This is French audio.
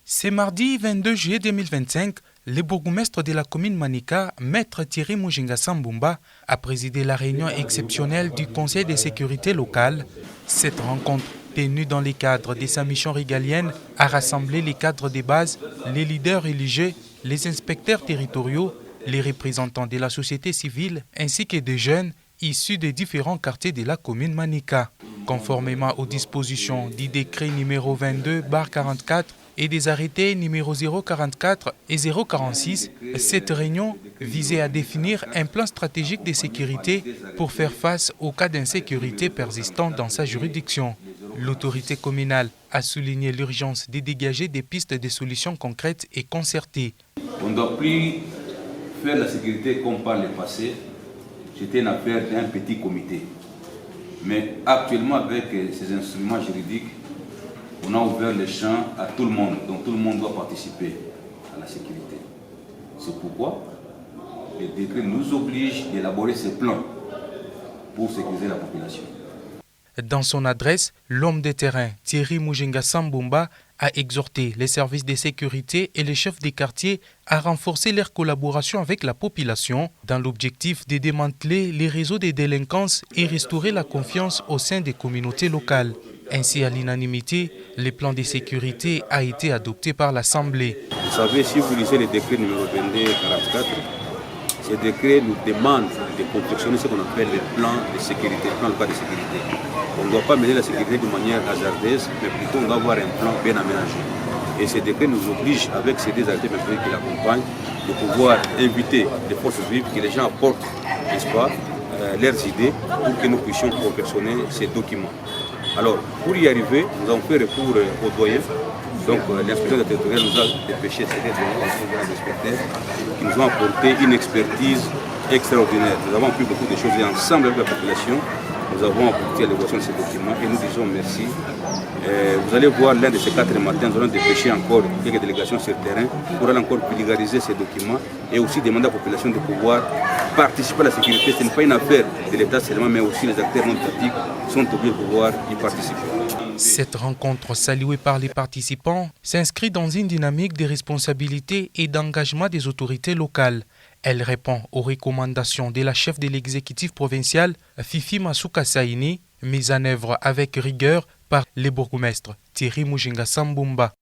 C'est mardi 22 juillet 2025, le bourgmestre de la commune Manika, Maître Thierry Mujinga Sambumba, a présidé la réunion exceptionnelle du Conseil de sécurité locale. Cette rencontre, tenue dans le cadre de sa mission régalienne, a rassemblé les cadres de base, les leaders religieux, les inspecteurs territoriaux, les représentants de la société civile ainsi que des jeunes issus des différents quartiers de la commune Manika. Conformément aux dispositions du décret numéro 22/44 et des arrêtés numéro 044 et 046, cette réunion visait à définir un plan stratégique de sécurité pour faire face aux cas d'insécurité persistants dans sa juridiction. L'autorité communale a souligné l'urgence de dégager des pistes de solutions concrètes et concertées. On ne doit plus faire la sécurité comme par le passé. C'était une affaire d'un petit comité. Mais actuellement, avec ces instruments juridiques, on a ouvert le champ à tout le monde. Donc tout le monde doit participer à la sécurité. C'est pourquoi le décret nous oblige d'élaborer ce plan pour sécuriser la population. Dans son adresse, l'homme de terrain Thierry Mujinga Sambumba a exhorté les services de sécurité et les chefs des quartiers à renforcer leur collaboration avec la population dans l'objectif de démanteler les réseaux de délinquance et restaurer la confiance au sein des communautés locales. Ainsi, à l'unanimité, le plan de sécurité a été adopté par l'Assemblée. Vous savez, si vous lisez le décret numéro 22/44, ce décret nous demande de confectionner ce qu'on appelle le plan de sécurité, le plan local de sécurité. On ne doit pas mener la sécurité de manière hasardeuse, mais plutôt on doit avoir un plan bien aménagé. Et ce décret nous oblige, avec ces deux arrêtés qui l'accompagnent, de pouvoir inviter les forces vives, que les gens apportent, n'est-ce pas, leurs idées pour que nous puissions confectionner ces documents. Alors, pour y arriver, nous avons fait recours aux doyens. Donc, l'inspecteur territorial nous a dépêché, c'était des inspecteurs qui nous ont apporté une expertise extraordinaire. Nous avons appris beaucoup de choses et ensemble avec la population, nous avons apporté à l'évaluation de ces documents et nous disons merci. Vous allez voir l'un de ces 4 matins, nous allons dépêcher encore quelques délégations sur le terrain pour aller encore vulgariser ces documents et aussi demander à la population de pouvoir participer à la sécurité. Ce n'est pas une affaire de l'État seulement, mais aussi les acteurs non étatiques sont obligés de pouvoir y participer. Cette rencontre saluée par les participants s'inscrit dans une dynamique de responsabilité et d'engagement des autorités locales. Elle répond aux recommandations de la chef de l'exécutif provincial, Fifi Masuka Saini, mise en œuvre avec rigueur par le bourgmestre Thierry Mujinga Sambumba.